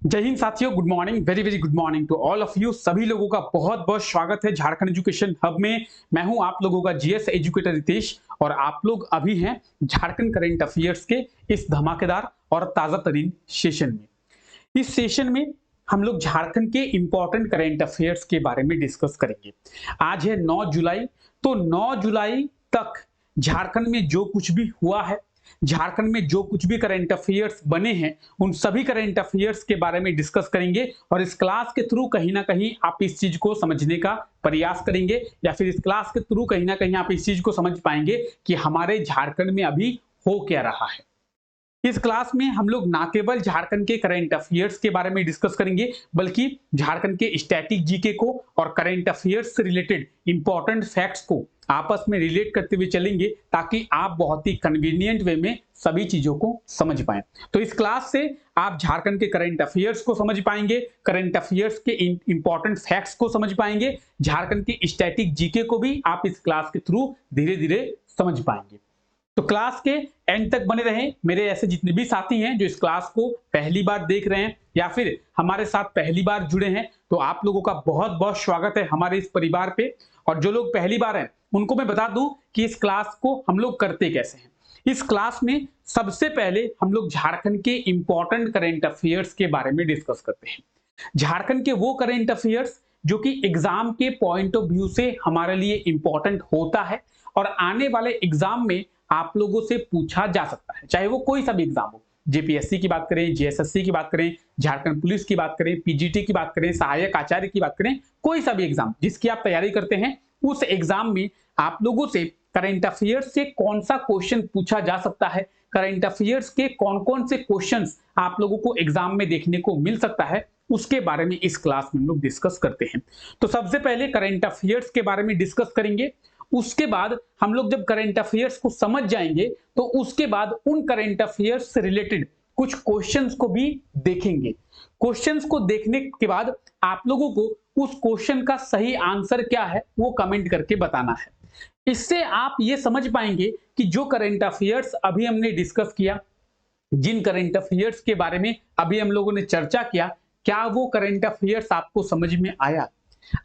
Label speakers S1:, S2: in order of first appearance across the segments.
S1: जय हिंद साथियों, good morning, very very good morning to all of you. सभी लोगों का बहुत बहुत स्वागत है झारखंड एजुकेशन हब में। मैं हूं आप लोगों का जीएस एजुकेटर रितेश और आप लोग अभी हैं झारखंड करंट अफेयर्स के इस धमाकेदार और ताजा तरीन सेशन में। इस सेशन में हम लोग झारखंड के इंपॉर्टेंट करंट अफेयर्स के बारे में डिस्कस करेंगे। आज है 9 जुलाई, तो 9 जुलाई तक झारखंड में जो कुछ भी हुआ है, झारखंड में जो कुछ भी करंट अफेयर्स बने हैं, उन सभी करंट अफेयर्स के बारे में डिस्कस करेंगे और इस क्लास के थ्रू कहीं ना कहीं आप इस चीज को समझने का प्रयास करेंगे या फिर इस क्लास के थ्रू कहीं ना कहीं आप इस चीज को समझ पाएंगे कि हमारे झारखंड में अभी हो क्या रहा है। इस क्लास में हम लोग ना केवल झारखंड के करंट अफेयर्स के बारे में डिस्कस करेंगे, बल्कि झारखंड के स्टैटिक जीके को और करंट अफेयर्स से रिलेटेड इंपॉर्टेंट फैक्ट्स को आपस में रिलेट करते हुए चलेंगे ताकि आप बहुत ही कन्वीनियंट वे में सभी चीजों को समझ पाएं। तो इस क्लास से आप झारखंड के करंट अफेयर्स को समझ पाएंगे, करंट अफेयर्स के इंपॉर्टेंट फैक्ट्स को समझ पाएंगे, झारखंड की स्टैटिक जीके को भी आप इस क्लास के थ्रू धीरे धीरे समझ पाएंगे। तो क्लास के एंड तक बने रहें। मेरे ऐसे जितने भी साथी हैं जो इस क्लास को पहली बार देख रहे हैं या फिर हमारे साथ पहली बार जुड़े हैं, तो आप लोगों का बहुत बहुत स्वागत है हमारे इस परिवार पे। और जो लोग पहली बार हैं उनको मैं बता दूं कि इस क्लास को हम लोग करते कैसे हैं। इस क्लास में सबसे पहले हम लोग झारखंड के इंपॉर्टेंट करंट अफेयर्स के बारे में डिस्कस करते हैं। झारखंड के वो करंट अफेयर्स जो कि एग्जाम के पॉइंट ऑफ व्यू से हमारे लिए इंपॉर्टेंट होता है और आने वाले एग्जाम में आप लोगों से पूछा जा सकता है, चाहे वो कोई सा भी एग्जाम हो। जेपीएससी की बात करें, जेएसएससी की बात करें, झारखंड पुलिस की बात करें, पीजीटी की बात करें, सहायक आचार्य की बात करें, कोई सा भी एग्जाम जिसकी आप तैयारी करते हैं, उस एग्जाम में आप लोगों से करंट अफेयर्स से कौन सा क्वेश्चन पूछा जा सकता है, करंट अफेयर्स के कौन कौन से क्वेश्चंस आप लोगों को एग्जाम में देखने को मिल सकता है, उसके बारे में इस क्लास में हम लोग डिस्कस करते हैं। तो सबसे पहले करंट अफेयर्स के बारे में डिस्कस करेंगे। उसके बाद हम लोग जब करंट अफेयर्स को समझ जाएंगे तो उसके बाद उन करंट अफेयर्स से रिलेटेड कुछ क्वेश्चंस को भी देखेंगे। क्वेश्चंस को देखने के बाद आप लोगों को उस क्वेश्चन का सही आंसर क्या है वो कमेंट करके बताना है। इससे आप ये समझ पाएंगे कि जो करंट अफेयर्स अभी हमने डिस्कस किया, जिन करंट अफेयर्स के बारे में अभी हम लोगों ने चर्चा किया, क्या वो करंट अफेयर्स आपको समझ में आया।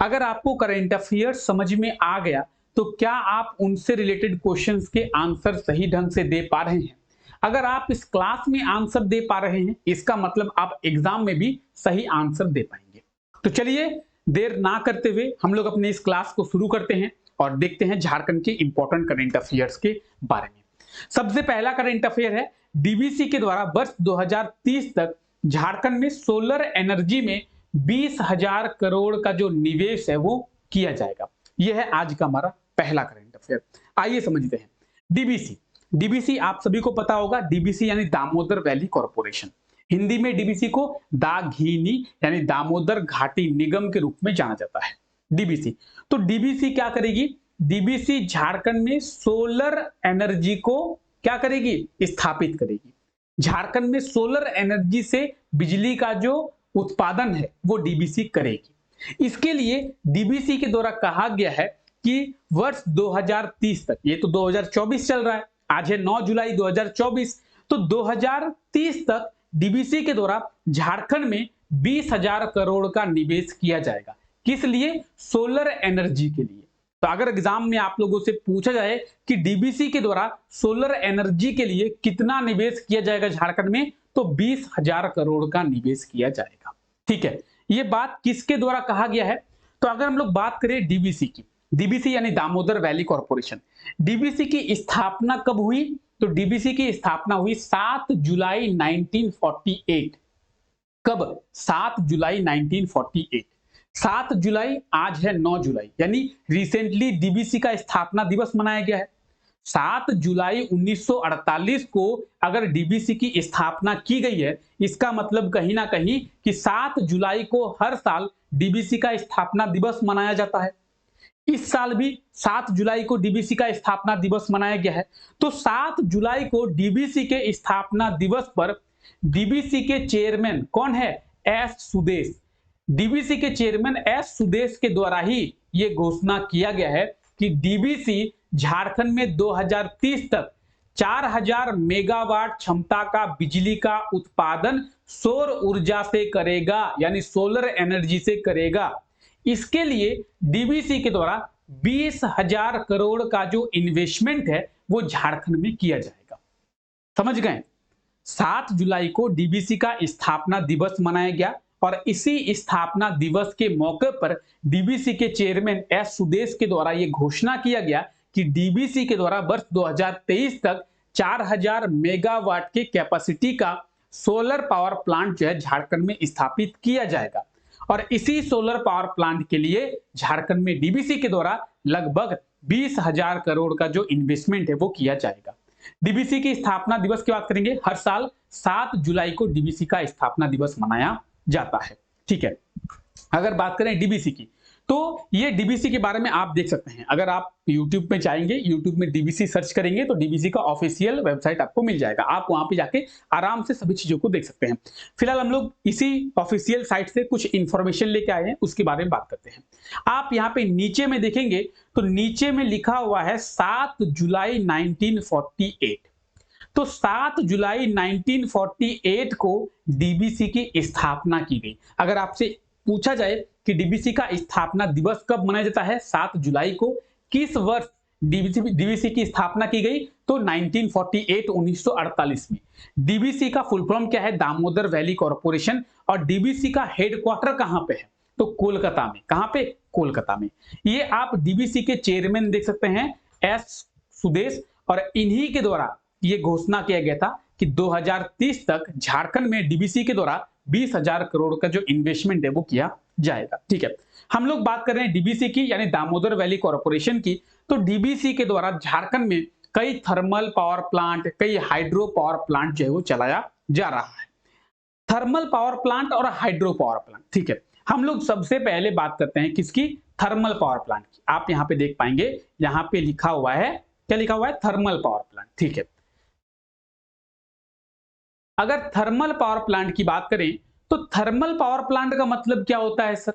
S1: अगर आपको करंट अफेयर्स समझ में आ गया तो क्या आप उनसे रिलेटेड क्वेश्चंस के आंसर सही ढंग से दे पा रहे हैं। अगर आप इस क्लास में आंसर दे पा रहे हैं, इसका मतलब आप एग्जाम में भी सही आंसर दे पाएंगे। तो चलिए देर ना करते हुए हम लोग अपने इस क्लास को शुरू करते हैं और देखते हैं झारखंड के इंपॉर्टेंट करंट अफेयर्स के बारे में। सबसे पहला करंट अफेयर है, डीबीसी के द्वारा वर्ष 2030 तक झारखंड में सोलर एनर्जी में 20,000 करोड़ का जो निवेश है वो किया जाएगा। यह है आज का हमारा पहला करंट अफेयर। आइए समझते हैं डीबीसी। डीबीसी आप सभी को पता होगा, डीबीसी यानी दामोदर वैली कॉर्पोरेशन। हिंदी में डीबीसी को दाघीनी यानी दामोदर घाटी निगम के रूप में जाना जाता है, डीबीसी। तो डीबीसी क्या करेगी? डीबीसी झारखंड में सोलर एनर्जी को क्या करेगी? स्थापित करेगी। झारखंड में सोलर एनर्जी से बिजली का जो उत्पादन है वो डीबीसी करेगी। इसके लिए डीबीसी के द्वारा कहा गया है कि वर्ष 2030 तक, ये तो 2024 चल रहा है, आज है 9 जुलाई 2024, तो 2030 तक डीबीसी के द्वारा झारखंड में 20,000 करोड़ का निवेश किया जाएगा। किस लिए? सोलर एनर्जी के लिए। तो अगर एग्जाम में आप लोगों से पूछा जाए कि डीबीसी के द्वारा सोलर एनर्जी के लिए कितना निवेश किया जाएगा झारखंड में, तो 20,000 करोड़ का निवेश किया जाएगा। ठीक है, ये बात किसके द्वारा कहा गया है? तो अगर हम लोग बात करें डीबीसी की, डीबीसी यानी दामोदर वैली कॉर्पोरेशन, डीबीसी की स्थापना कब हुई? तो डीबीसी की स्थापना हुई 7 जुलाई 1948। कब? 7 जुलाई 1948। 7 जुलाई, आज है 9 जुलाई, यानी रिसेंटली डीबीसी का स्थापना दिवस मनाया गया है। 7 जुलाई 1948 को अगर डीबीसी की स्थापना की गई है, इसका मतलब कहीं ना कहीं कि 7 जुलाई को हर साल डीबीसी का स्थापना दिवस मनाया जाता है। इस साल भी 7 जुलाई को डीबीसी का स्थापना दिवस मनाया गया है। तो 7 जुलाई को डीबीसी के स्थापना दिवस पर डीबीसी के चेयरमैन कौन है? एस सुदेश। डीबीसी के चेयरमैन एस सुदेश के द्वारा ही यह घोषणा किया गया है कि डीबीसी झारखंड में 2030 तक 4000 मेगावाट क्षमता का बिजली का उत्पादन सौर ऊर्जा से करेगा, यानी सोलर एनर्जी से करेगा। इसके लिए डीवीसी के द्वारा 20,000 करोड़ का जो इन्वेस्टमेंट है वो झारखंड में किया जाएगा। समझ गए? 7 जुलाई को डीवीसी का स्थापना दिवस मनाया गया और इसी स्थापना दिवस के मौके पर डीवीसी के चेयरमैन एस सुदेश के द्वारा यह घोषणा किया गया कि डीवीसी के द्वारा वर्ष 2023 तक 4000 मेगावाट के कैपेसिटी का सोलर पावर प्लांट जो है झारखंड में स्थापित किया जाएगा और इसी सोलर पावर प्लांट के लिए झारखंड में डीवीसी के द्वारा लगभग 20,000 करोड़ का जो इन्वेस्टमेंट है वो किया जाएगा। डीवीसी की स्थापना दिवस की बात करेंगे, हर साल 7 जुलाई को डीवीसी का स्थापना दिवस मनाया जाता है। ठीक है, अगर बात करें डीवीसी की तो ये डीवीसी के बारे में आप देख सकते हैं। अगर आप YouTube में जाएंगे, YouTube में डीवीसी सर्च करेंगे तो डीवीसी का ऑफिशियल वेबसाइट आपको मिल जाएगा। आप वहां पे जाके आराम से सभी चीजों को देख सकते हैं। फिलहाल हम लोग इसी ऑफिशियल साइट से कुछ इंफॉर्मेशन लेके आए हैं, उसके बारे में बात करते हैं। आप यहाँ पे नीचे में देखेंगे तो नीचे में लिखा हुआ है 7 जुलाई 1948। तो 7 जुलाई 1948 को डीवीसी की स्थापना की गई। अगर आपसे पूछा जाए कि डीवीसी का स्थापना दिवस कब मनाया जाता है, 7 जुलाई को, किस वर्ष डीवीसी की स्थापना की गई, तो 1948 में। डीवीसी का फुल फॉर्म क्या है, दामोदर वैली कॉर्पोरेशन, और डीवीसी का हेडक्वार्टर कहां पे है, तो कोलकाता में। कहां पे, कोलकाता में। ये आप डीवीसी के चेयरमैन देख सकते हैं एस सुदेश, और इन्हीं के द्वारा ये घोषणा किया गया था कि 2030 तक झारखंड में डीवीसी के द्वारा 20,000 करोड़ का जो इन्वेस्टमेंट है वो किया जाएगा। ठीक है, हम लोग बात कर रहे हैं डीवीसी की, यानी दामोदर वैली कॉर्पोरेशन की। तो डीवीसी के द्वारा झारखंड में कई थर्मल पावर प्लांट, कई हाइड्रो पावर प्लांट जो है वो चलाया जा रहा है। थर्मल पावर प्लांट और हाइड्रो पावर प्लांट। ठीक है, हम लोग सबसे पहले बात करते हैं किसकी, थर्मल पावर प्लांट की। आप यहां पे देख पाएंगे, यहां पे लिखा हुआ है, क्या लिखा हुआ है, थर्मल पावर प्लांट। ठीक है, अगर थर्मल पावर प्लांट की बात करें तो थर्मल पावर प्लांट का मतलब क्या होता है सर,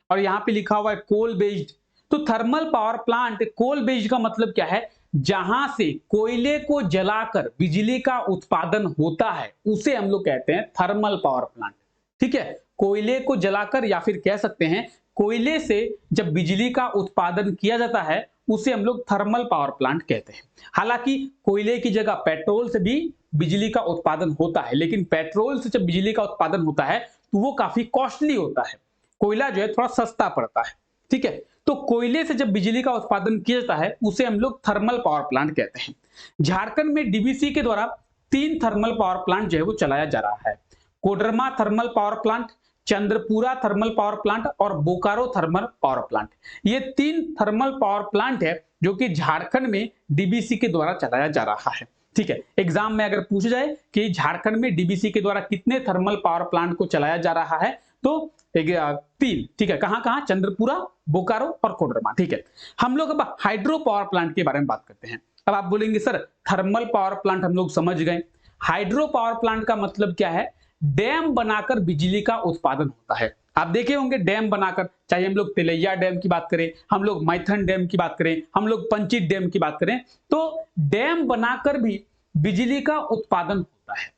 S1: और यहां पे लिखा हुआ है कोल बेस्ड। तो thermal power plant, coal based का मतलब क्या है, जहां से कोयले को जलाकर बिजली का उत्पादन होता है उसे हम लोग कहते हैं थर्मल पावर प्लांट। ठीक है, कोयले को जलाकर, या फिर कह सकते हैं कोयले से जब बिजली का उत्पादन किया जाता है उसे हम लोग थर्मल पावर प्लांट कहते हैं। हालांकि कोयले की जगह पेट्रोल से भी बिजली का उत्पादन होता है, लेकिन पेट्रोल से जब बिजली का उत्पादन होता है तो वो काफी कॉस्टली होता है, कोयला जो है थोड़ा सस्ता पड़ता है। ठीक है, तो कोयले से जब बिजली का उत्पादन किया जाता है उसे हम लोग थर्मल पावर प्लांट कहते हैं। झारखंड में डीवीसी के द्वारा 3 थर्मल पावर प्लांट जो है वो चलाया जा रहा है। Koderma thermal power plant, Chandrapura thermal power plant और बोकारो थर्मल पावर प्लांट। ये 3 थर्मल पावर प्लांट है जो कि झारखंड में डीवीसी के द्वारा चलाया जा रहा है। ठीक है, एग्जाम में अगर पूछा जाए कि झारखंड में डीवीसी के द्वारा कितने थर्मल पावर प्लांट को चलाया जा रहा है, तो 3। ठीक है, कहां कहां, चंद्रपुरा, बोकारो और कोडरमा। ठीक है, हम लोग अब हाइड्रो पावर प्लांट के बारे में बात करते हैं। अब आप बोलेंगे सर थर्मल पावर प्लांट हम लोग समझ गए, हाइड्रो पावर प्लांट का मतलब क्या है, डैम बनाकर बिजली का उत्पादन होता है। आप देखे होंगे डैम बनाकर, चाहे हम लोग तिलैया डैम की बात करें, हम लोग मैथन डैम की बात करें, हम लोग पंचित डैम की बात करें, तो डैम बनाकर भी बिजली का उत्पादन होता है।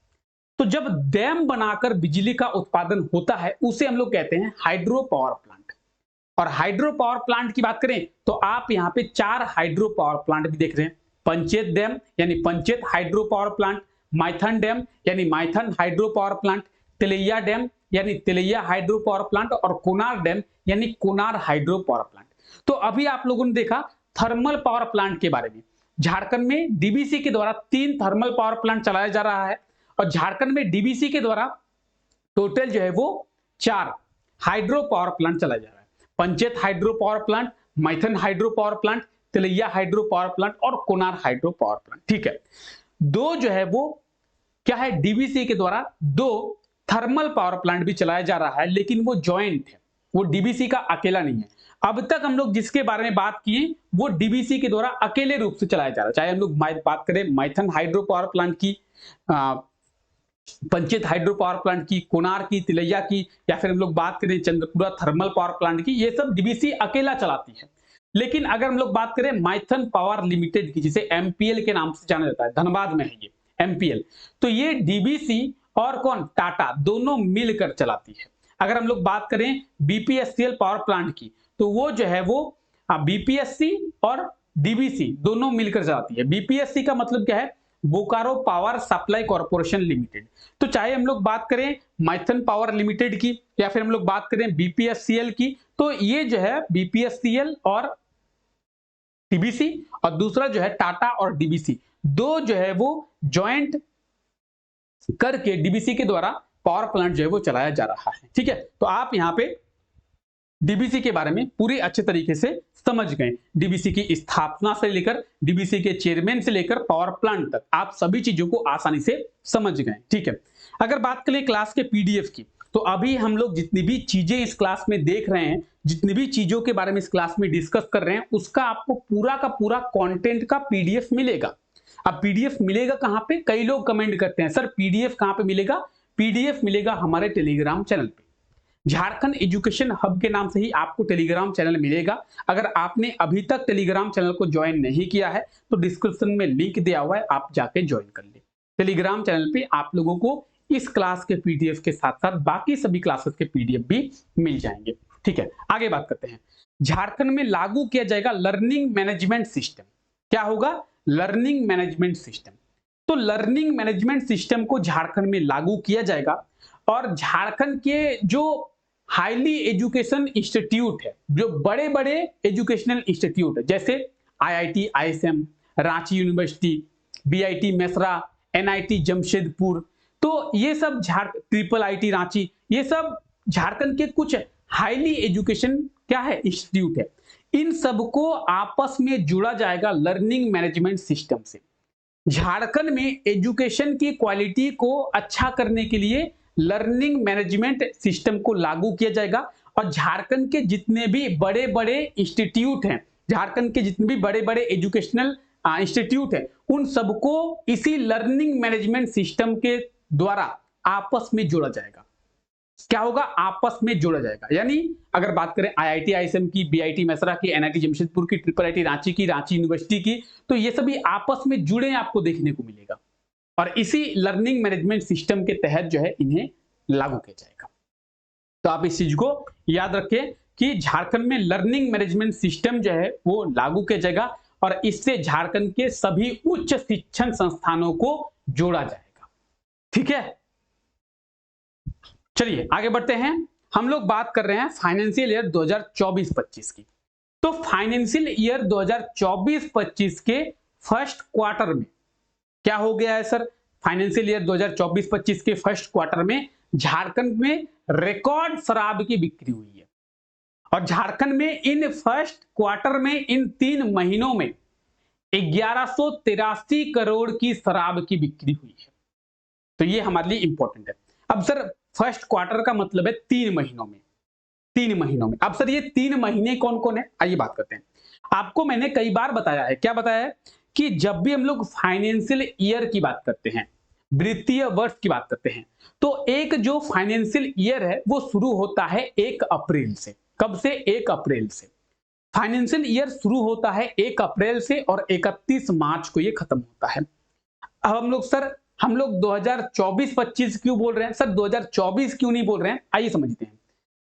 S1: तो जब डैम बनाकर बिजली का उत्पादन होता है उसे हम लोग कहते हैं हाइड्रो पावर प्लांट। और हाइड्रो पावर प्लांट की बात करें तो आप यहाँ पे 4 हाइड्रो पावर प्लांट भी देख रहे हैं। पंचेत डैम यानी Panchet hydro power plant, Maithon dam यानी Maithon hydro power plant, Tilaiya dam यानी तिलैया हाइड्रो पावर प्लांट, और कोनार डैम यानी कोनार हाइड्रो पावर प्लांट। तो अभी आप लोगों ने देखा थर्मल पावर प्लांट के बारे में। झारखंड में डीवीसी के द्वारा 3 थर्मल पावर प्लांट चलाया जा रहा है, और झारखंड में डीवीसी के द्वारा टोटल जो है वो 4 हाइड्रो पावर प्लांट चलाया जा रहा है। Panchet hydro power plant, Maithon hydro power plant, Tilaiya hydro power plant और कोनार हाइड्रो पावर प्लांट। ठीक है, 2 जो है वो क्या है, डीवीसी के द्वारा 2 थर्मल पावर प्लांट भी चलाया जा रहा है, लेकिन वो जॉइंट है, वो डीवीसी का अकेला नहीं है। अब तक हम लोग जिसके बारे में बात किए वो डीवीसी के द्वारा अकेले रूप से चलाया जा रहा है, चाहे हम लोग बात करें मैथन हाइड्रो पावर प्लांट की, पंचेत हाइड्रो पावर प्लांट की, कोनार की, तिलैया की, या फिर हम लोग बात करें चंद्रपुरा थर्मल पावर प्लांट की, ये सब डीवीसी अकेला चलाती है। लेकिन अगर हम लोग बात करें माइथन पावर लिमिटेड की, जिसे एमपीएल के नाम से जाना जाता है, धनबाद में है ये एमपीएल, तो ये डीबीसी और कौन, टाटा, दोनों मिलकर चलाती है। अगर हम लोग बात करें बीपीएससीएल पावर प्लांट की, तो वो जो है वो बीपीएससी और डीबीसी दोनों मिलकर चलाती है। बीपीएससी का मतलब क्या है, Bokaro power supply corporation limited. तो चाहे हम लोग बात करें माइथन पावर लिमिटेड की या फिर हम लोग बात करें बीपीएससीएल की, तो ये जो है बीपीएससीएल और डीबीसी, और दूसरा जो है टाटा और डीबीसी, दो जो है वो ज्वाइंट करके डीबीसी के द्वारा पावर प्लांट जो है वो चलाया जा रहा है। ठीक है, तो आप यहां पे डीबीसी के बारे में पूरी अच्छे तरीके से समझ गए। डीबीसी की स्थापना से लेकर डीबीसी के चेयरमैन से लेकर पावर प्लांट तक आप सभी चीजों को आसानी से समझ गए। ठीक है, अगर बात करें क्लास के पीडीएफ की, तो अभी हम लोग जितनी भी चीजें इस क्लास में देख रहे हैं, जितनी भी चीजों के बारे में इस क्लास में डिस्कस कर रहे हैं, उसका आपको पूरा का पूरा कंटेंट का पीडीएफ मिलेगा। अब पीडीएफ मिलेगा कहां पे, कई लोग कमेंट करते हैं सर पीडीएफ कहां पे मिलेगा। पीडीएफ मिलेगा हमारे टेलीग्राम चैनल पे, झारखंड एजुकेशन हब के नाम से ही आपको टेलीग्राम चैनल मिलेगा। अगर आपने अभी तक टेलीग्राम चैनल को ज्वाइन नहीं किया है तो डिस्क्रिप्शन में लिंक दिया हुआ है, आप जाके ज्वाइन कर ले। टेलीग्राम चैनल पे आप लोगों को इस क्लास के पीडीएफ के साथ साथ बाकी सभी क्लासेस के पीडीएफ भी मिल जाएंगे। ठीक है, आगे बात करते हैं। झारखंड में लागू किया जाएगा लर्निंग मैनेजमेंट सिस्टम। क्या होगा, लर्निंग मैनेजमेंट सिस्टम। तो लर्निंग मैनेजमेंट सिस्टम को झारखंड में लागू किया जाएगा, और झारखंड के जो हाईली एजुकेशन इंस्टीट्यूट है, जो बड़े बड़े एजुकेशनल इंस्टीट्यूट है, जैसे IIT ISM, Ranchi university, BIT Mesra, NIT Jamshedpur, तो ये सब ट्रिपल आईटी रांची, ये सब झारखंड के कुछ हाईली एजुकेशन क्या है, इंस्टीट्यूट है। इन सबको आपस में जोड़ा जाएगा लर्निंग मैनेजमेंट सिस्टम से। झारखंड में एजुकेशन की क्वालिटी को अच्छा करने के लिए लर्निंग मैनेजमेंट सिस्टम को लागू किया जाएगा, और झारखंड के जितने भी बड़े बड़े इंस्टीट्यूट हैं, झारखंड के जितने भी बड़े बड़े एजुकेशनल इंस्टीट्यूट हैं, उन सबको इसी लर्निंग मैनेजमेंट सिस्टम के द्वारा आपस में जोड़ा जाएगा। क्या होगा, आपस में जोड़ा जाएगा। यानी अगर बात करें आईआईटी आईएसएम की, बीआईटी मेसरा की, एनआईटी जमशेदपुर की, ट्रिपल आईटी रांची की, रांची यूनिवर्सिटी की, तो ये सभी आपस में जुड़े आपको देखने को मिलेगा, और इसी लर्निंग मैनेजमेंट सिस्टम के तहत जो है इन्हें लागू किया जाएगा। तो आप इस चीज को याद रखें कि झारखंड में लर्निंग मैनेजमेंट सिस्टम जो है वो लागू किया जाएगा, और इससे झारखंड के सभी उच्च शिक्षण संस्थानों को जोड़ा जाएगा। ठीक है, चलिए आगे बढ़ते हैं। हम लोग बात कर रहे हैं फाइनेंशियल ईयर 2024-25 की। तो फाइनेंशियल ईयर 2024-25 के फर्स्ट क्वार्टर में क्या हो गया है सर, फाइनेंशियल ईयर 2024-25 के फर्स्ट क्वार्टर में झारखंड में रिकॉर्ड शराब की बिक्री हुई है। और झारखंड में इन फर्स्ट क्वार्टर में, इन 3 महीनों में 1183 करोड़ की शराब की बिक्री हुई है। तो ये हमारे लिए इंपॉर्टेंट है। अब सर फर्स्ट क्वार्टर का मतलब है 3 महीनों में, 3 महीनों में। अब सर ये 3 महीने कौन कौन है, आइए बात करते हैं। आपको मैंने कई बार बताया है, क्या बताया है, कि जब भी हम लोग फाइनेंशियल ईयर की बात करते हैं, वित्तीय वर्ष की बात करते हैं, तो एक जो फाइनेंशियल ईयर है वो शुरू होता है 1 अप्रैल से। कब से, 1 अप्रैल से। फाइनेंशियल ईयर शुरू होता है 1 अप्रैल से और 31 मार्च को ये खत्म होता है। अब हम लोग 2024-25 क्यों बोल रहे हैं सर, 2024 क्यों नहीं बोल रहे हैं, आइए समझते हैं।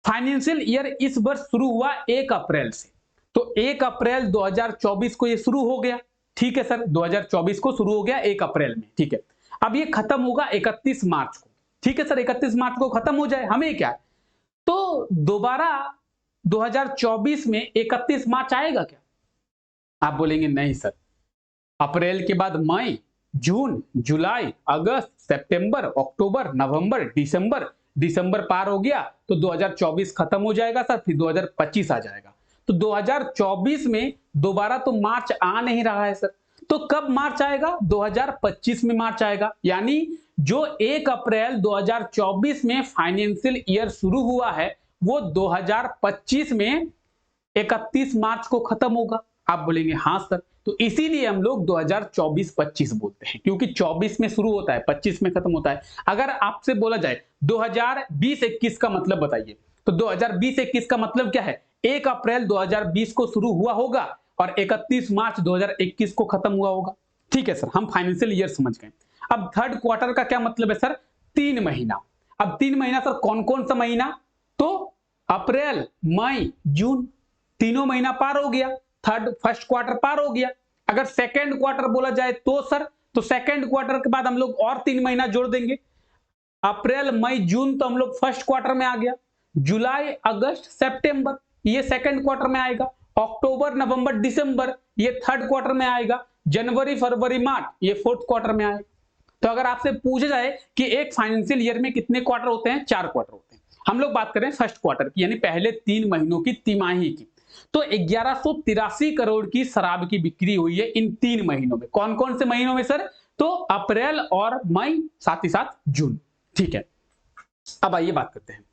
S1: फाइनेंशियल ईयर इस वर्ष शुरू हुआ 1 अप्रैल से, तो 1 अप्रैल 2024 को ये शुरू हो गया। ठीक है सर, 2024 को शुरू हो गया 1 अप्रैल में। ठीक है, अब ये खत्म होगा 31 मार्च को। ठीक है सर, 31 मार्च को खत्म हो जाए, हमें क्या, तो दोबारा 2024 में 31 मार्च आएगा क्या? आप बोलेंगे नहीं सर, अप्रैल के बाद मई, जून, जुलाई, अगस्त, सितंबर, अक्टूबर, नवंबर, दिसंबर पार हो गया तो 2024 खत्म हो जाएगा सर, फिर 2025 आ जाएगा। तो 2024 में दोबारा तो मार्च आ नहीं रहा है सर, तो कब मार्च आएगा, 2025 में मार्च आएगा। यानी जो 1 अप्रैल 2024 में फाइनेंशियल ईयर शुरू हुआ है वो 2025 में 31 मार्च को खत्म होगा। आप बोलेंगे हाँ सर, तो इसीलिए हम लोग 2024-25 बोलते हैं, क्योंकि 24 में शुरू होता है 25 में खत्म होता है। अगर आपसे बोला जाए 2020-21 का मतलब बताइए, तो 2020-21 का मतलब क्या है, 1 अप्रैल 2020 को शुरू हुआ होगा और 31 मार्च 2021 को खत्म हुआ होगा। ठीक है सर, हम फाइनेंशियल ईयर समझ गए। अब थर्ड क्वार्टर का क्या मतलब है सर? 3 महीना। अब 3 महीना सर कौन कौन सा महीना? तो अप्रैल, मई, जून, तीनों महीना पार हो गया, फर्स्ट क्वार्टर पार हो गया। अगर सेकेंड क्वार्टर बोला जाए तो सर, तो सेकेंड क्वार्टर के बाद हम लोग और 3 महीना जोड़ देंगे। अप्रैल, मई, जून तो हम लोग फर्स्ट क्वार्टर में आ गया। जुलाई, अगस्त, सितंबर ये सेकंड क्वार्टर में आएगा। अक्टूबर, नवंबर, दिसंबर ये थर्ड क्वार्टर में आएगा। जनवरी, फरवरी, मार्च ये फोर्थ क्वार्टर में आएगा। तो अगर आपसे पूछा जाए कि एक फाइनेंशियल ईयर में कितने क्वार्टर होते हैं? 4 क्वार्टर होते हैं। हम लोग बात करें फर्स्ट क्वार्टर की, यानी पहले 3 महीनों की तिमाही की। तो 1183 करोड़ की शराब की बिक्री हुई है इन 3 महीनों में। कौन कौन से महीनों में सर? तो अप्रैल और मई, साथ ही साथ जून। ठीक है, अब आइए बात करते हैं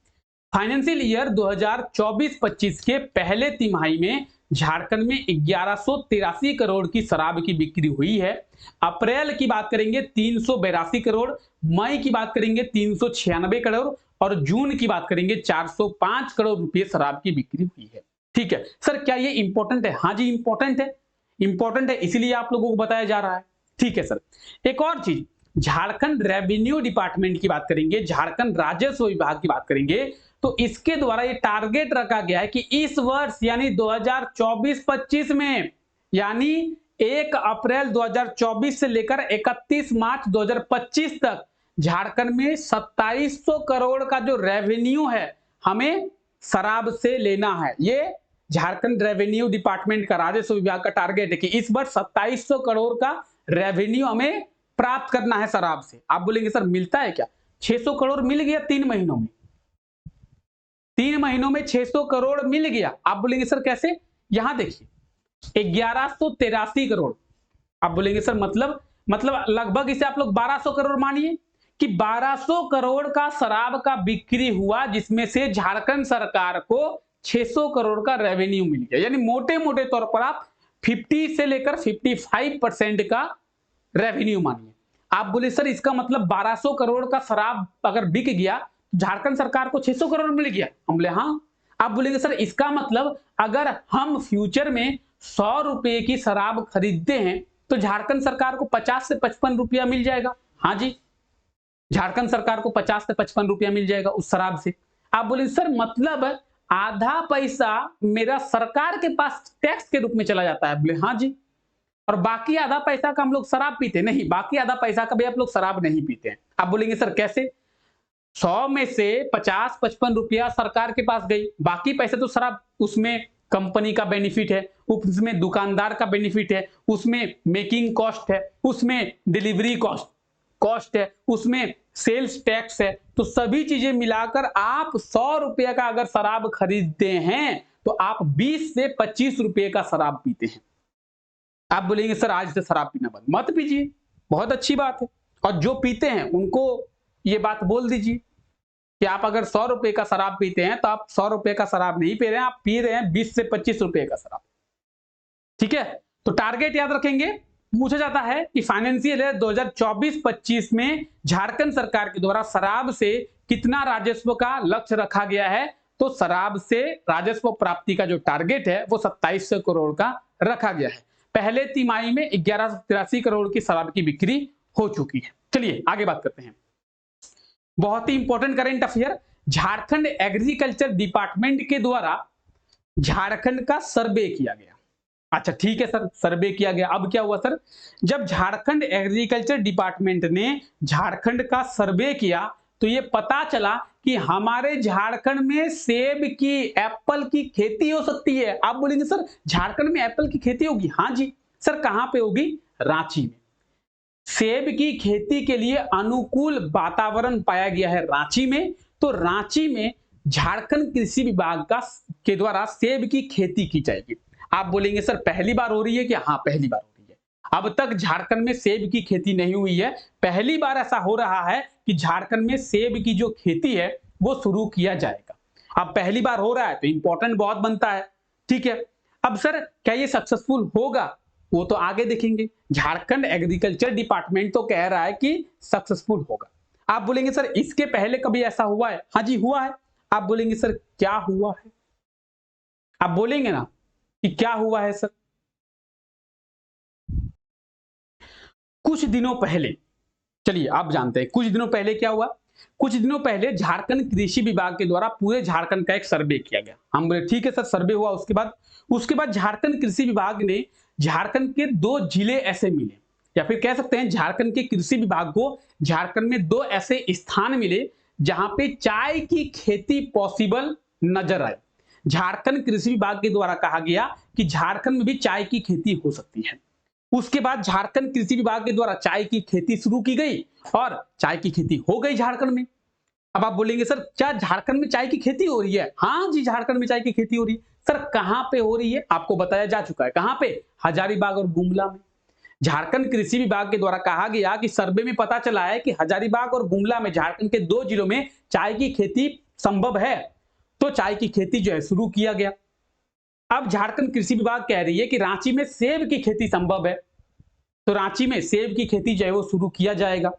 S1: फाइनेंशियल ईयर 2024-25 के पहले तिमाही में झारखंड में 1183 करोड़ की शराब की बिक्री हुई है। अप्रैल की बात करेंगे 382 करोड़, मई की बात करेंगे 396 करोड़ और जून की बात करेंगे 405 करोड़ रुपए शराब की बिक्री हुई है। ठीक है सर, क्या ये इंपॉर्टेंट है? हाँ जी इंपॉर्टेंट है, इंपॉर्टेंट है, इसीलिए आप लोगों को बताया जा रहा है। ठीक है सर, एक और चीज, झारखंड रेवेन्यू डिपार्टमेंट की बात करेंगे, झारखंड राजस्व विभाग की बात करेंगे, तो इसके द्वारा ये टारगेट रखा गया है कि इस वर्ष यानी 2024-25 में, यानी 1 अप्रैल 2024 से लेकर 31 मार्च 2025 तक झारखंड में 2700 करोड़ का जो रेवेन्यू है हमें शराब से लेना है। ये झारखंड रेवेन्यू डिपार्टमेंट का, राजस्व विभाग का टारगेट है कि इस वर्ष 2700 करोड़ का रेवेन्यू हमें प्राप्त करना है शराब से। आप बोलेंगे सर मिलता है क्या? 600 करोड़ मिल गया 3 महीनों में, 3 महीनों में 600 करोड़ मिल गया। आप बोलेंगे सर कैसे? यहां देखिए 1183 करोड़। आप बोलेंगे सर मतलब लगभग इसे आप लोग 1200 करोड़ मानिए कि 1200 करोड़ का शराब का बिक्री हुआ, जिसमें से झारखंड सरकार को 600 करोड़ का रेवेन्यू मिल गया। यानी मोटे मोटे तौर पर आप 50 से लेकर 55% का रेवेन्यू मानिए। आप बोले सर इसका मतलब 1200 करोड़ का शराब अगर बिक गया झारखंड सरकार को 600 करोड़ मिल गया। हम बोले हाँ। आप बोलेंगे सर इसका मतलब अगर हम फ्यूचर में 100 रुपए की शराब खरीदते हैं तो झारखंड सरकार को 50 से 55 रुपया मिल जाएगा। हाँ जी, झारखंड सरकार को 50 से 55 रुपया मिल जाएगा उस शराब से। आप बोले सर मतलब आधा पैसा मेरा सरकार के पास टैक्स के रूप में चला जाता है। बोले हाँ जी, और बाकी आधा पैसा का हम लोग शराब पीते नहीं, बाकी आधा पैसा का भी आप लोग शराब नहीं पीते हैं। आप बोलेंगे सर कैसे? 100 में से 50-55 रुपया सरकार के पास गई, बाकी पैसे तो शराब, उसमें कंपनी का बेनिफिट है, उसमें दुकानदार का बेनिफिट है, उसमें मेकिंग कॉस्ट है, उसमें डिलीवरी कॉस्ट है, उसमें सेल्स टैक्स है। तो सभी चीजें मिलाकर आप 100 रुपये का अगर शराब खरीदते हैं तो आप 20 से 25 रुपये का शराब पीते हैं। आप बोलेंगे सर आज से शराब पीना बंद, मत पीजिए, बहुत अच्छी बात है। और जो पीते हैं उनको ये बात बोल दीजिए कि आप अगर 100 रुपए का शराब पीते हैं तो आप 100 रुपए का शराब नहीं पी रहे हैं, आप पी रहे हैं 20 से 25 रुपए का शराब। ठीक है, तो टारगेट याद रखेंगे। पूछा जाता है कि फाइनेंशियल ईयर 2024-25 में झारखंड सरकार के द्वारा शराब से कितना राजस्व का लक्ष्य रखा गया है? तो शराब से राजस्व प्राप्ति का जो टारगेट है वो 2700 करोड़ का रखा गया है। पहले तिमाही में 1183 करोड़ की शराब की बिक्री हो चुकी है। चलिए आगे बात करते हैं। बहुत ही important current affair, Jharkhand agriculture department के द्वारा झारखंड का सर्वे किया गया। अच्छा ठीक है सर, सर्वे किया गया। अब क्या हुआ सर? जब झारखंड एग्रीकल्चर डिपार्टमेंट ने झारखंड का सर्वे किया तो ये पता चला कि हमारे झारखंड में सेब की, एप्पल की खेती हो सकती है। आप बोलेंगे सर झारखंड में एप्पल की खेती होगी? हाँ जी सर, कहां पे होगी? रांची में। सेब की खेती के लिए अनुकूल वातावरण पाया गया है रांची में। तो रांची में झारखंड कृषि विभाग के द्वारा सेब की खेती की जाएगी। आप बोलेंगे सर पहली बार हो रही है क्या? हाँ पहली बार हो रही है। अब तक झारखंड में सेब की खेती नहीं हुई है, पहली बार ऐसा हो रहा है कि झारखंड में सेब की जो खेती है वो शुरू किया जाएगा। अब पहली बार हो रहा है तो इंपॉर्टेंट बहुत बनता है। ठीक है, अब सर क्या ये सक्सेसफुल होगा वो तो आगे देखेंगे। झारखंड एग्रीकल्चर डिपार्टमेंट तो कह रहा है कि सक्सेसफुल होगा। आप बोलेंगे सर इसके पहले कभी ऐसा हुआ है? हाँ जी हुआ है। आप बोलेंगे सर क्या हुआ है? आप बोलेंगे ना कि क्या हुआ है सर? कुछ दिनों पहले, चलिए आप जानते हैं कुछ दिनों पहले क्या हुआ। कुछ दिनों पहले झारखंड कृषि विभाग के द्वारा पूरे झारखंड का एक सर्वे किया गया। हम बोले ठीक है सर, सर्वे हुआ, उसके बाद झारखंड कृषि विभाग ने झारखंड के 2 जिले ऐसे मिले, या फिर कह सकते हैं झारखंड के कृषि विभाग को झारखंड में 2 ऐसे स्थान मिले जहां पे चाय की खेती पॉसिबल नजर आए। झारखंड कृषि विभाग के द्वारा कहा गया कि झारखंड में भी चाय की खेती हो सकती है। उसके बाद झारखंड कृषि विभाग के द्वारा चाय की खेती शुरू की गई और चाय की खेती हो गई झारखंड में। अब आप बोलेंगे सर क्या झारखंड में चाय की खेती हो रही है? हाँ जी, झारखंड में चाय की खेती हो रही है। सर कहां पे हो रही है? आपको बताया जा चुका है। कहां पे? हजारीबाग और गुमला में। झारखंड कृषि विभाग के द्वारा कहा गया कि सर्वे में पता चला है कि हजारीबाग और गुमला में झारखंड के 2 जिलों में चाय की खेती संभव है, तो चाय की खेती जो है शुरू किया गया। अब झारखंड कृषि विभाग कह रही है कि रांची में सेब की खेती संभव है, तो रांची में सेब की खेती जो है वो शुरू किया जाएगा।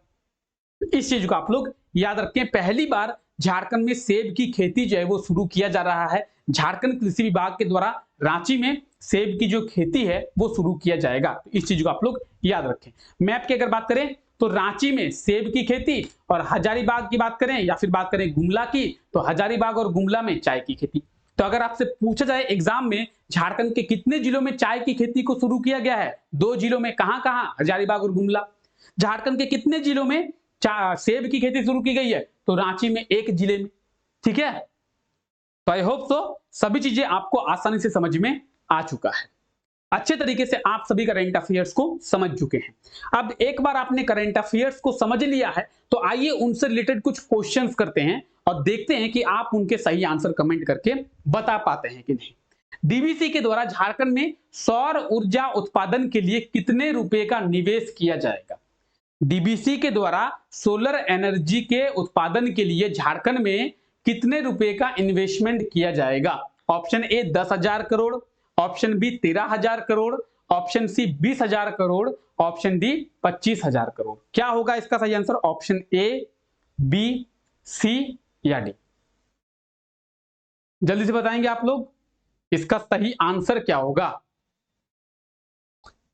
S1: इस चीज को आप लोग याद रखें, पहली बार झारखंड में सेब की खेती जो है वो शुरू किया जा रहा है। झारखंड कृषि विभाग के द्वारा रांची में सेब की जो खेती है वो शुरू किया जाएगा। तो इस चीज को आप लोग याद रखें। मैप की अगर बात करें तो रांची में सेब की खेती, और हजारीबाग की बात करें या फिर बात करें गुमला की, तो हजारीबाग और गुमला में चाय की खेती। तो अगर आपसे पूछा जाए एग्जाम में झारखंड के कितने जिलों में चाय की खेती को शुरू किया गया है, 2 जिलों में, कहां कहां? हजारीबाग और गुमला। झारखंड के कितने जिलों में सेब की खेती शुरू की गई है? तो रांची में 1 जिले में। ठीक है, तो आई होप तो सभी चीजें आपको आसानी से समझ में आ चुका है। अच्छे तरीके से आप सभी करंट अफेयर्स को समझ चुके हैं। अब एक बार आपने करंट अफेयर्स को समझ लिया है तो आइए उनसे रिलेटेड कुछ क्वेश्चंस करते हैं और देखते हैं कि आप उनके सही आंसर कमेंट करके बता पाते हैं कि नहीं। डीवीसी के द्वारा झारखंड में सौर ऊर्जा उत्पादन के लिए कितने रुपए का निवेश किया जाएगा? डीबीसी के द्वारा सोलर एनर्जी के उत्पादन के लिए झारखंड में कितने रुपए का इन्वेस्टमेंट किया जाएगा? Option A 10,000 crore, option B 13,000 crore, option C 20,000 crore, option D 25,000 crore. क्या होगा इसका सही answer? Option A, B, C या डी? जल्दी से बताएंगे आप लोग इसका सही आंसर क्या होगा?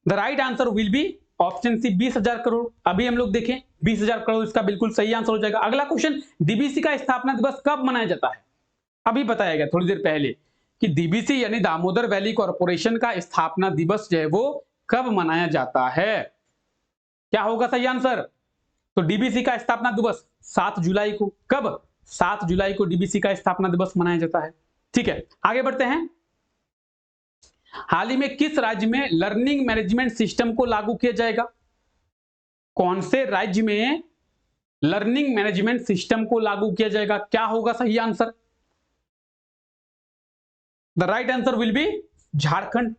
S1: The right answer will be option C 20,000 crore. अभी हम लोग देखें 20,000 करोड़ इसका बिल्कुल सही आंसर हो जाएगा। अगला क्वेश्चन, डीबीसी का स्थापना दिवस कब मनाया जाता है? अभी बताया गया थोड़ी देर पहले कि डीबीसी यानी दामोदर वैली कॉर्पोरेशन का स्थापना दिवस जो है वो कब मनाया जाता है? क्या होगा सही आंसर? तो डीबीसी का स्थापना दिवस 7 जुलाई को। कब? 7 जुलाई को डीबीसी का स्थापना दिवस मनाया जाता है। ठीक है, आगे बढ़ते हैं। हाल ही में किस राज्य में लर्निंग मैनेजमेंट सिस्टम को लागू किया जाएगा? कौन से राज्य में लर्निंग मैनेजमेंट सिस्टम को लागू किया जाएगा? क्या होगा सही answer? The right answer will B Jharkhand.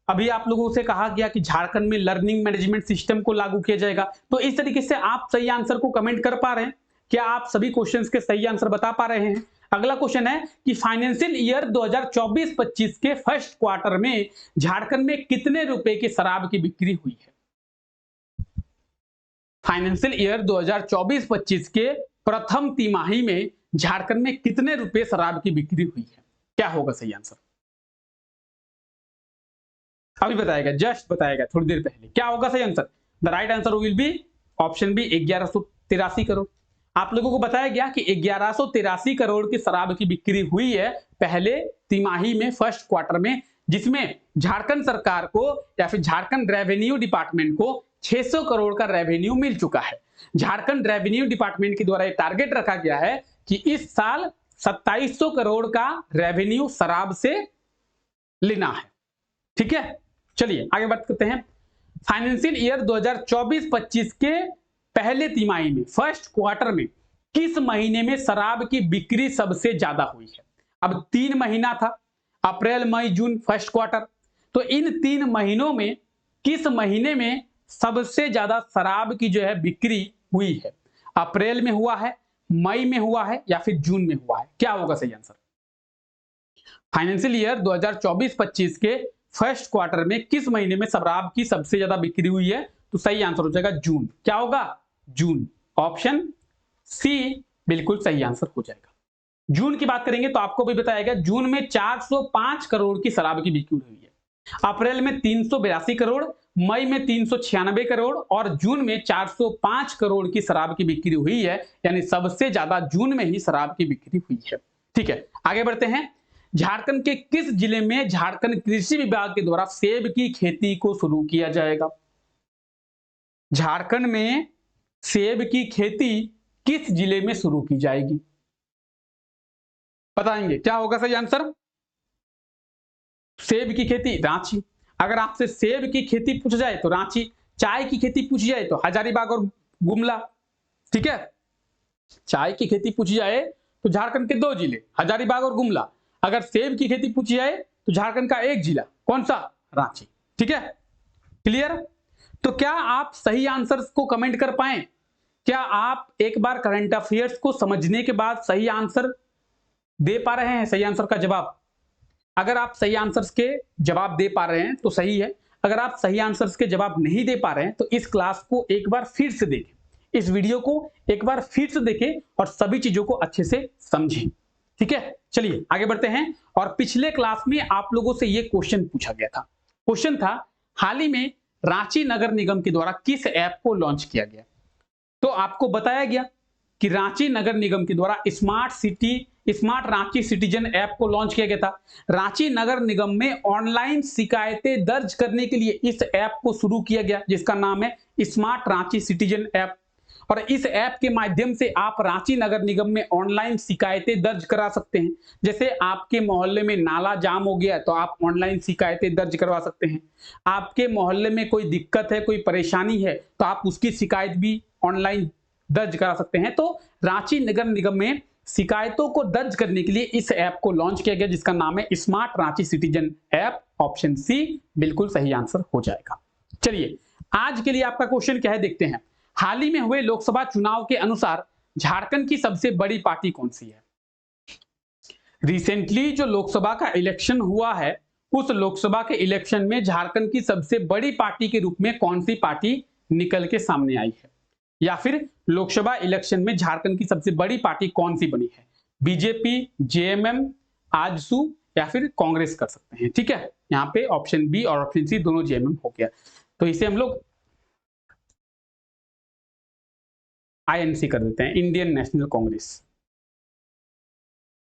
S1: अभी आप लोगों से कहा गया कि झारखंड में लर्निंग मैनेजमेंट सिस्टम को लागू किया जाएगा। तो इस तरीके से आप सही आंसर को कमेंट कर पा रहे हैं? क्या आप सभी क्वेश्चंस के सही आंसर बता पा रहे हैं? अगला क्वेश्चन है कि फाइनेंशियल ईयर 2024-25 के फर्स्ट क्वार्टर में झारखंड में कितने रुपए की शराब की बिक्री हुई है? फाइनेंशियल ईयर 2024-25 के प्रथम तिमाही में झारखंड में कितने रुपए शराब की बिक्री हुई है? क्या होगा सही आंसर? अभी बताएगा, जस्ट बताएगा थोड़ी देर पहले। क्या होगा सही answer? The right answer will be option B 1183 crore. आप लोगों को बताया गया कि 1183 करोड़ की शराब की बिक्री हुई है पहले तिमाही में, फर्स्ट क्वार्टर में, जिसमें झारखंड सरकार को या फिर झारखंड रेवेन्यू डिपार्टमेंट को 600 करोड़ का रेवेन्यू मिल चुका है। झारखंड रेवेन्यू डिपार्टमेंट के द्वारा टारगेट रखा गया है कि इस साल 2700 करोड़ का रेवेन्यू शराब से लेना है। ठीक है, चलिए आगे बात करते हैं। फाइनेंशियल ईयर 2024-25 के पहले तिमाही में, फर्स्ट क्वार्टर में, किस महीने में शराब की बिक्री सबसे ज्यादा हुई है? अब 3 महीना था, अप्रैल मई जून फर्स्ट क्वार्टर, तो इन 3 महीनों में किस महीने में सबसे ज्यादा शराब की जो है बिक्री हुई है? अप्रैल में हुआ है, मई में हुआ है या फिर जून में हुआ है? क्या होगा सही आंसर? फाइनेंशियल ईयर 2024-25 के फर्स्ट क्वार्टर में किस महीने में शराब की सबसे ज्यादा बिक्री हुई है? तो सही आंसर हो जाएगा जून। क्या होगा? जून। ऑप्शन सी बिल्कुल सही आंसर हो जाएगा। जून की बात करेंगे तो आपको भी बताया गया जून में 405 करोड़ की शराब की बिक्री हुई है, अप्रैल में 382 करोड़, मई में 396 करोड़ और जून में 405 करोड़ की शराब की बिक्री हुई है, यानी सबसे ज्यादा जून में ही शराब की बिक्री हुई है। ठीक है, आगे बढ़ते हैं। झारखंड के किस जिले में झारखंड कृषि विभाग के द्वारा सेब की खेती को शुरू किया जाएगा? झारखंड में सेब की खेती किस जिले में शुरू की जाएगी? बताएंगे क्या होगा सही आंसर? सेब की खेती रांची। अगर आपसे सेब की खेती पूछ जाए तो रांची, चाय की खेती पूछ जाए तो हजारीबाग और गुमला। ठीक है, चाय की खेती पूछी जाए तो झारखंड के 2 जिले हजारीबाग और गुमला। अगर सेब की खेती पूछी जाए तो झारखंड का 1 जिला, कौन सा? रांची। ठीक है, क्लियर? तो क्या आप सही आंसर्स को कमेंट कर पाए? क्या आप एक बार करंट अफेयर्स को समझने के बाद सही आंसर दे पा रहे हैं? सही आंसर का जवाब, अगर आप सही आंसर्स के जवाब दे पा रहे हैं तो सही है, अगर आप सही आंसर्स के जवाब नहीं दे पा रहे हैं तो इस क्लास को एक बार फिर से देखें, इस वीडियो को एक बार फिर से देखें और सभी चीजों को अच्छे से समझें। ठीक है, चलिए आगे बढ़ते हैं। और पिछले क्लास में आप लोगों से यह क्वेश्चन पूछा गया था। क्वेश्चन था, हाल ही में रांची नगर निगम के द्वारा किस ऐप को लॉन्च किया गया? तो आपको बताया गया कि रांची नगर निगम के द्वारा स्मार्ट रांची सिटीजन ऐप को लॉन्च किया गया था। रांची नगर निगम में ऑनलाइन शिकायतें दर्ज करने के लिए इस ऐप को शुरू किया गया, जिसका नाम है स्मार्ट रांची सिटीजन ऐप। और इस ऐप के माध्यम से आप रांची नगर निगम में ऑनलाइन शिकायतें दर्ज करा सकते हैं। जैसे आपके मोहल्ले में नाला जाम हो गया तो आप ऑनलाइन शिकायतें दर्ज करवा सकते हैं। आपके मोहल्ले में कोई दिक्कत है, कोई परेशानी है तो आप उसकी शिकायत भी ऑनलाइन दर्ज करा सकते हैं। तो रांची नगर निगम में शिकायतों को दर्ज करने के लिए इस ऐप को लॉन्च किया गया, जिसका नाम है smart Ranchi citizen app. Option C बिल्कुल सही आंसर हो जाएगा। चलिए आज के लिए आपका क्वेश्चन क्या है देखते हैं। हाल ही में हुए लोकसभा चुनाव के अनुसार झारखंड की सबसे बड़ी पार्टी कौन सी है? रिसेंटली जो लोकसभा का इलेक्शन हुआ है, उस लोकसभा के इलेक्शन में झारखंड की सबसे बड़ी पार्टी के रूप में कौन सी पार्टी निकल के सामने आई है? या फिर लोकसभा इलेक्शन में झारखंड की सबसे बड़ी पार्टी कौन सी बनी है? बीजेपी, जेएमएम, आजसू या फिर कांग्रेस कर सकते हैं। ठीक है, यहाँ पे ऑप्शन बी और ऑप्शन सी दोनों जेएमएम हो गया, तो इसे हम लोग आईएनसी कर देते हैं, इंडियन नेशनल कांग्रेस।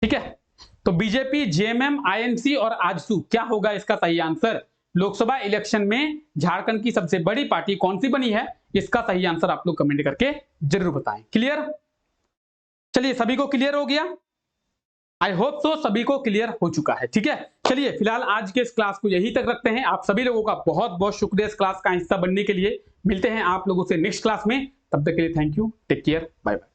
S1: ठीक है, तो बीजेपी, जेएमएम, आईएनसी और आजसू क्या होगा इसका सही आंसर? लोकसभा इलेक्शन में झारखंड की सबसे बड़ी पार्टी कौन सी बनी है, इसका सही आंसर आप लोग कमेंट करके जरूर बताएं। क्लियर? चलिए सभी को क्लियर हो गया? आई होप सो सभी को क्लियर हो चुका है। ठीक है, चलिए फिलहाल आज के इस क्लास को यही तक रखते हैं। आप सभी लोगों का बहुत बहुत शुक्रिया इस क्लास का हिस्सा बनने के लिए। मिलते हैं आप लोगों से नेक्स्ट क्लास में, तब तक के लिए thank you, take care, bye bye.